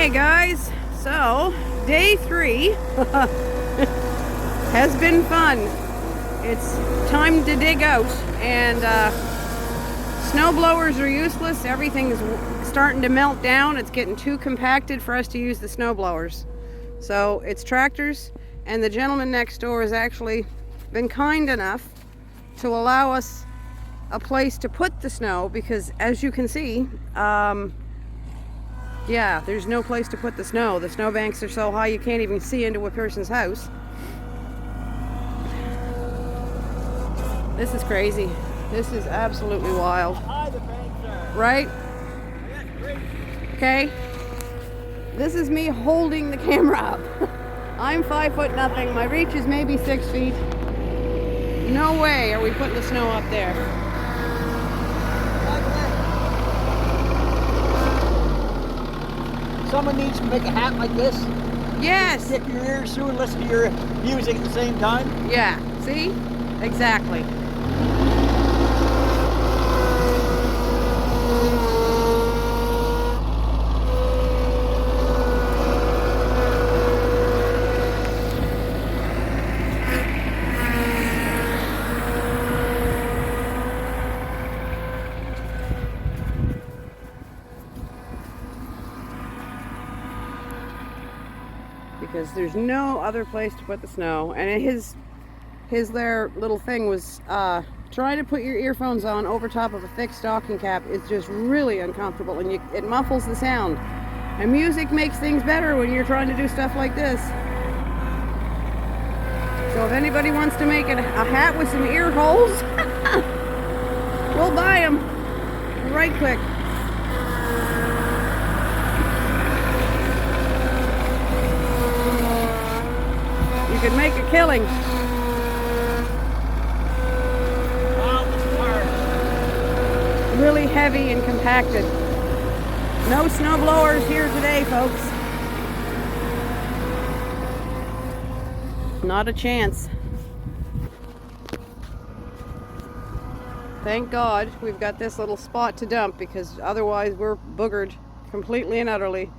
Hey guys, so day 3 has been fun. It's time to dig out, and snow blowers are useless. Everything's starting to melt down. It's getting too compacted for us to use the snow blowers. So it's tractors, and the gentleman next door has actually been kind enough to allow us a place to put the snow, because as you can see, yeah, there's no place to put the snow. The snowbanks are so high you can't even see into a person's house. This is crazy. This is absolutely wild. High the banks are. Right? Okay. This is me holding the camera up. I'm 5 foot nothing. My reach is maybe 6 feet. No way are we putting the snow up there. Someone needs to make a hat like this. Yes. Stick your ears through and listen to your music at the same time. Yeah. See? Exactly. Because there's no other place to put the snow, and their little thing was trying to put your earphones on over top of a thick stocking cap is just really uncomfortable, and it muffles the sound. And music makes things better when you're trying to do stuff like this. So if anybody wants to make a hat with some ear holes, we'll buy them right quick. You could make a killing. Really heavy and compacted. No snow blowers here today, folks. Not a chance. Thank God we've got this little spot to dump, because otherwise we're boogered completely and utterly.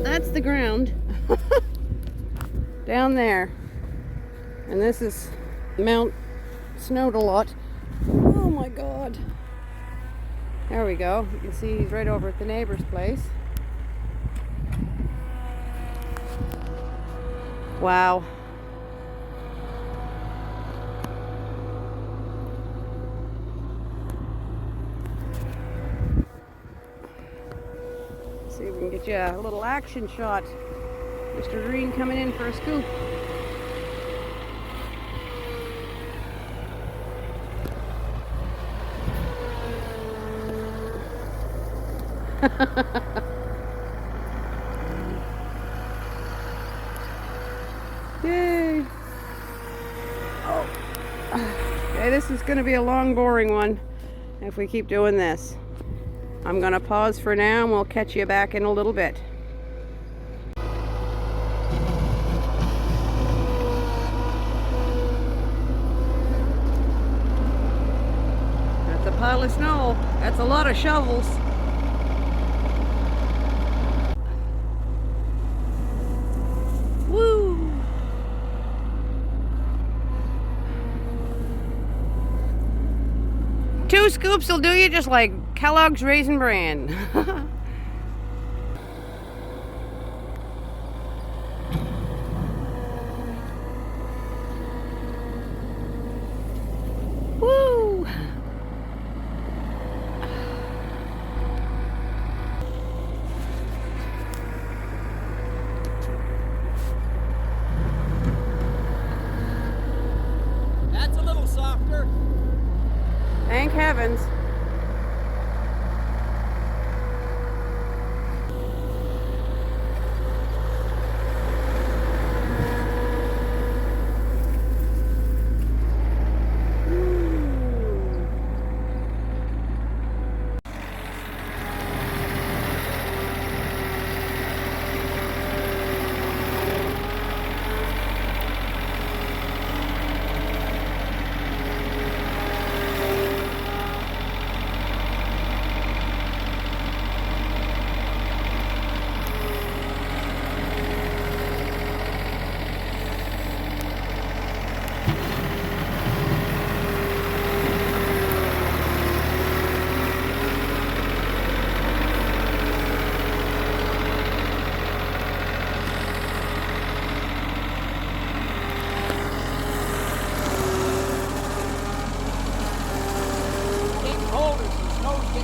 That's the ground down there, and this is Mount snowed a lot. Oh my God, there we go. You can see he's right over at the neighbor's place. Wow. See if we can get you a little action shot. Mr. Green coming in for a scoop. Yay! Oh. Okay, this is going to be a long, boring one if we keep doing this. I'm going to pause for now, and we'll catch you back in a little bit. That's a pile of snow. That's a lot of shovels. Woo! Two scoops will do you, just like Kellogg's Raisin Bran. Woo!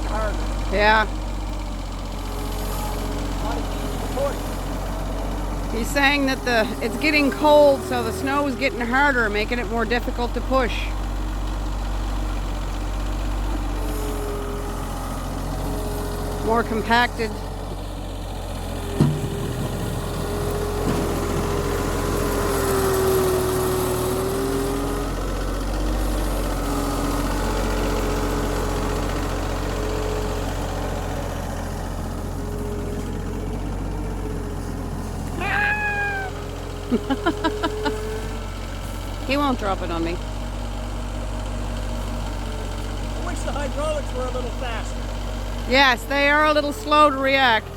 harder. Yeah. Not as easy to push. He's saying that it's getting cold, so the snow is getting harder, making it more difficult to push. More compacted. He won't drop it on me. I wish the hydraulics were a little faster. Yes, they are a little slow to react.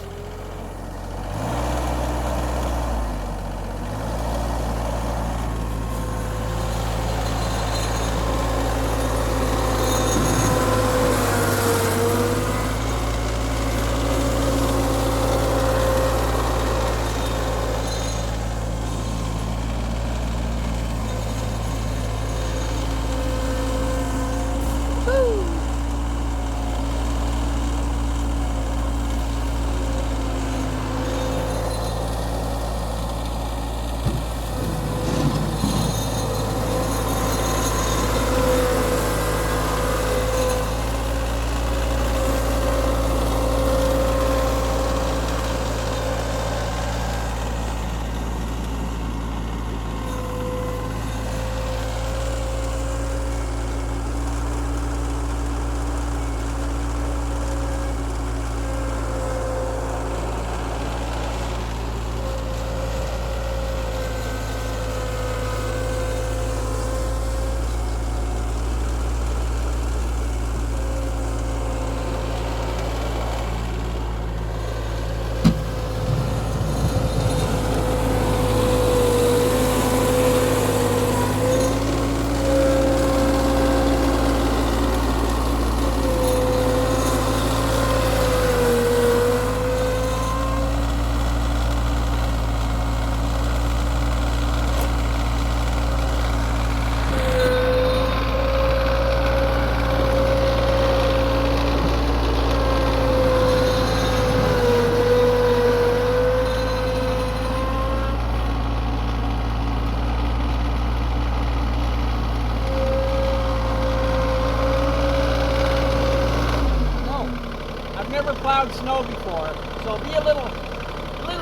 Never plowed snow before, so be a little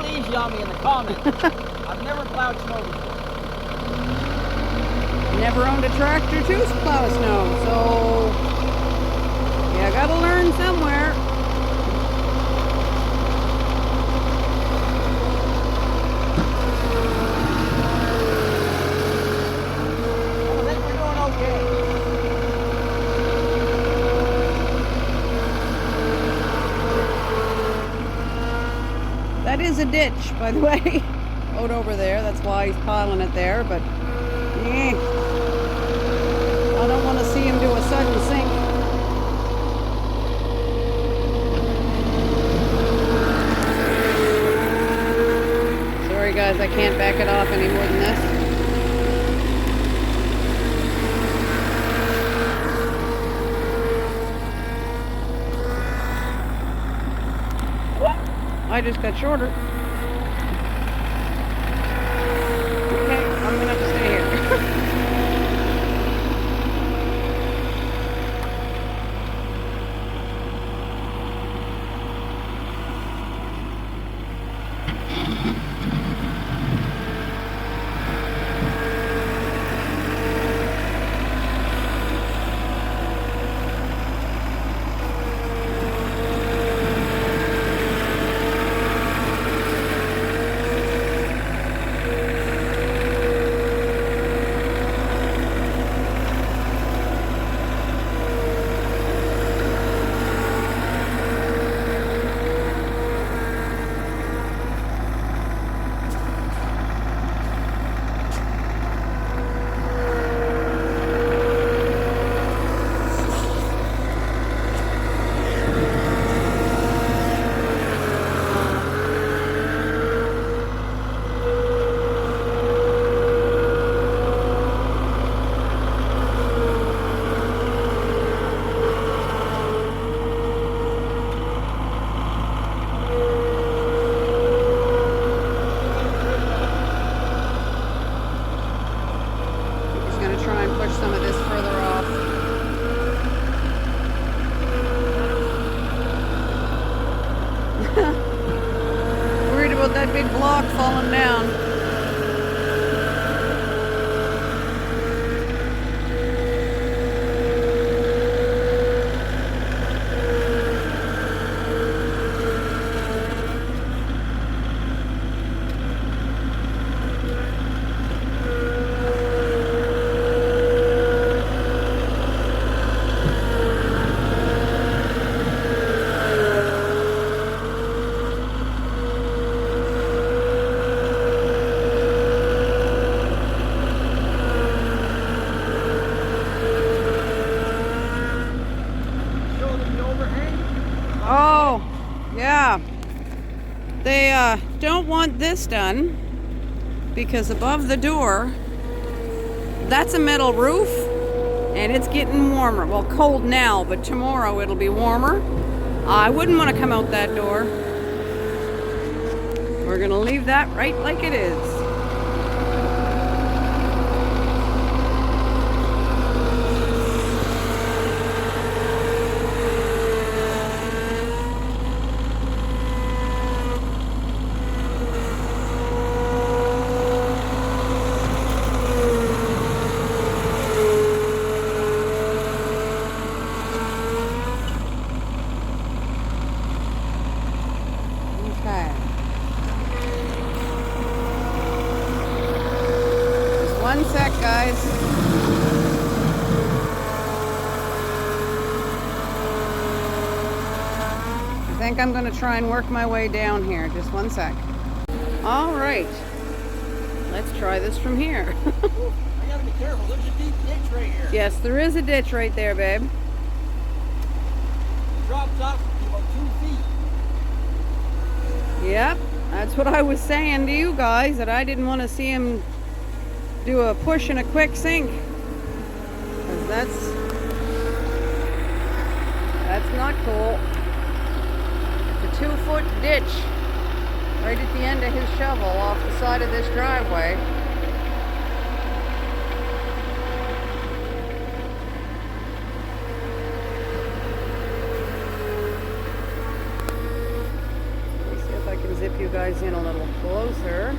easy on me in the comments. I've never plowed snow before. Never owned a tractor to plow snow, so yeah, gotta learn somewhere. I think we're doing okay. That is a ditch, by the way. Out over there, that's why he's piling it there, but I don't want to see him do a sudden sink. Sorry guys, I can't back it off any more than this. I just got shorter. Okay, I'm gonna have to stay here. big block falling down. Oh, yeah. They don't want this done because above the door, that's a metal roof and it's getting warmer. Well, cold now, but tomorrow it'll be warmer. I wouldn't want to come out that door. We're going to leave that right like it is. Okay. Just one sec, guys. I think I'm going to try and work my way down here. Just one sec. All right. Let's try this from here. I gotta be careful. There's a deep ditch right here. Yes, there is a ditch right there, babe. It drops off to about 2 feet. Yep, that's what I was saying to you guys, that I didn't want to see him do a push and a quick sink. 'Cause that's not cool. It's a 2-foot ditch right at the end of his shovel off the side of this driveway. Let's see if I can zip you guys in a little closer.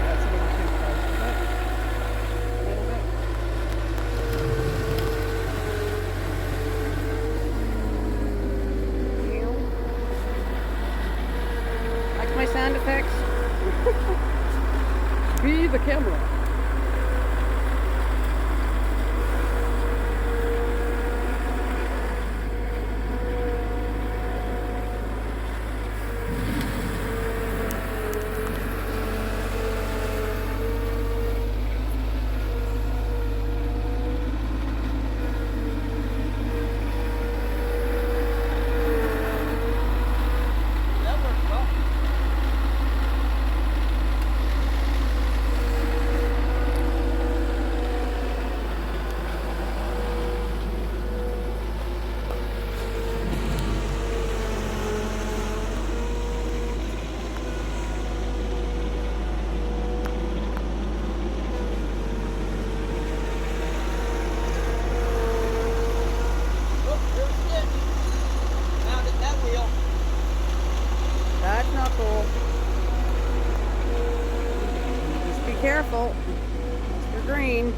That's a little too close, is it? A little bit. Like my sound effects? Be the camera. That works well. Oh, there's the ditch. Found it, that wheel. That's not cool. Just be careful. Mr. Green.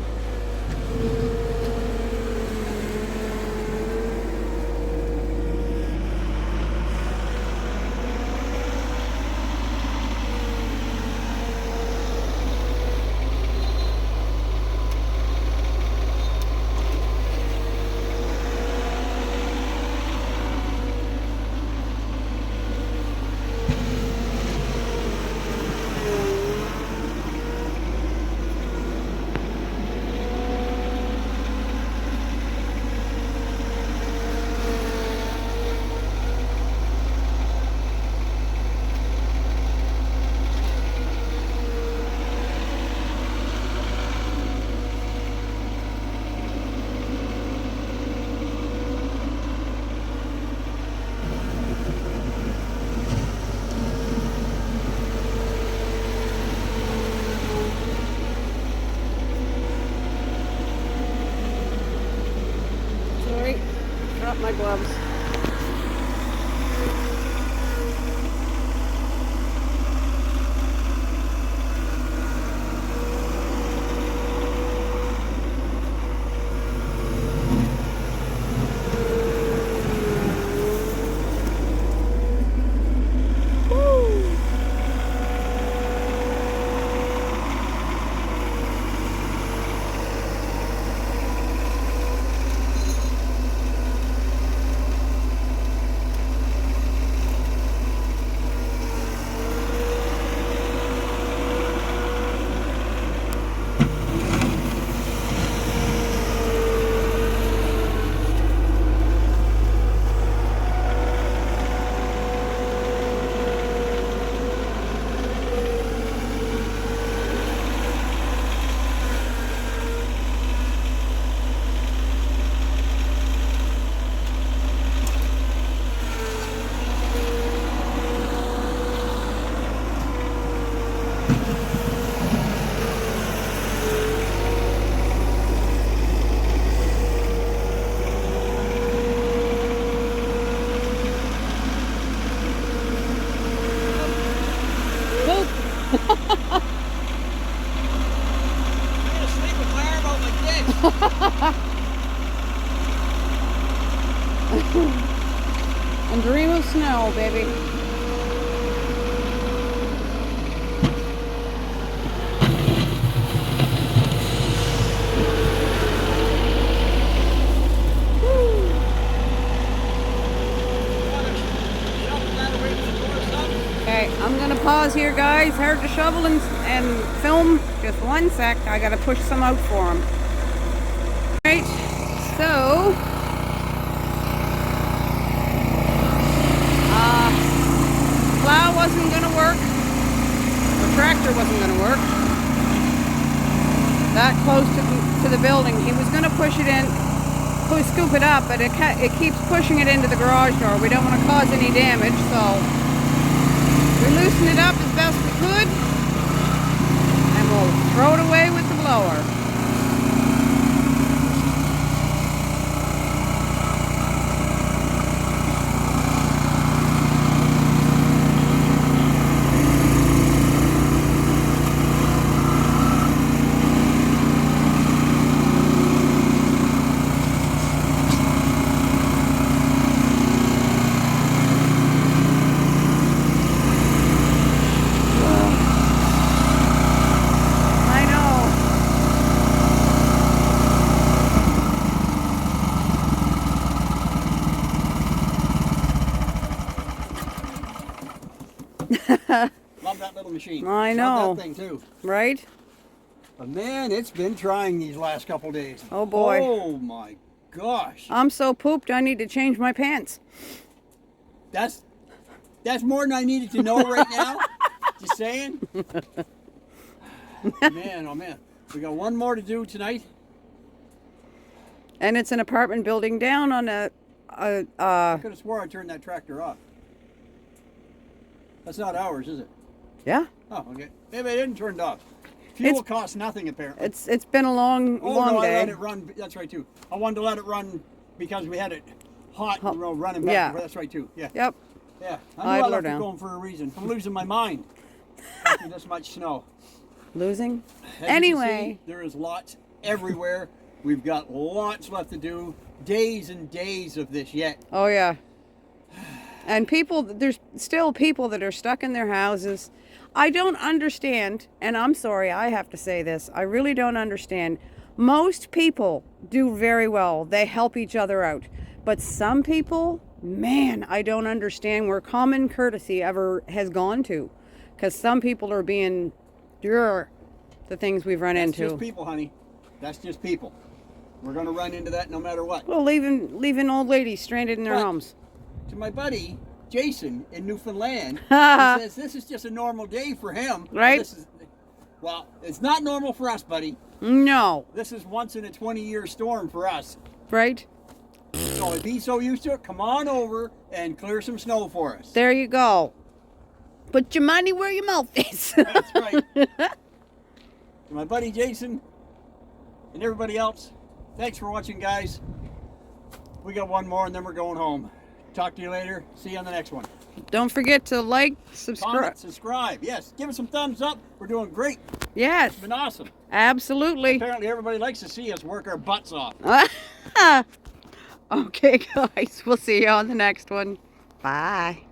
my gloves. And dream of snow, baby. Okay, I'm gonna pause here, guys. Hard to shovel and film. Just one sec. I gotta push some out for them. Alright, so plow wasn't gonna work. The tractor wasn't gonna work. That close to the building. He was gonna push it in, scoop it up, but it keeps pushing it into the garage door. We don't want to cause any damage, so we loosen it up as best we could, and we'll throw it away with the blower. Love that little machine. I know. Love that thing too. Right? But man, it's been trying these last couple days. Oh boy. Oh my gosh. I'm so pooped I need to change my pants. That's more than I needed to know right now. Just saying. Man, oh man. We got one more to do tonight. And it's an apartment building down on I could have swore I turned that tractor off. That's not ours, is it? yeah. Oh, okay. Maybe I didn't turn it off. Fuel costs nothing apparently. It's been a long no, day. I let it run. That's right too. I wanted to let it run because we had it hot and running back. Yeah. That's right too. Yeah. Yep. Yeah. I knew I left it down. going for a reason. I'm losing my mind after this much snow. Losing. As you Anyway, can see, there is lots everywhere. We've got lots left to do. Days and days of this yet. oh yeah. And there's still people that are stuck in their houses. I don't understand, and I'm sorry, I have to say this. I really don't understand. Most people do very well. They help each other out. But some people, man, I don't understand where common courtesy ever has gone to. Because some people are being, the things we've run into. That's just people, honey. That's just people. We're going to run into that no matter what. Well, leaving old ladies stranded in their homes. To my buddy Jason in Newfoundland, he says this is just a normal day for him. Right? Well, it's not normal for us, buddy. No. This is once in a 20-year storm for us. Right? So if he's so used to it, come on over and clear some snow for us. There you go. Put your money where your mouth is. That's right. To my buddy Jason and everybody else, thanks for watching, guys. We got one more and then we're going home. Talk to you later. See you on the next one. Don't forget to like, subscribe. Comment, subscribe. Yes, give us some thumbs up. We're doing great. Yes, It's been awesome. absolutely. Apparently everybody likes to see us work our butts off. Okay, guys, we'll see you on the next one. Bye.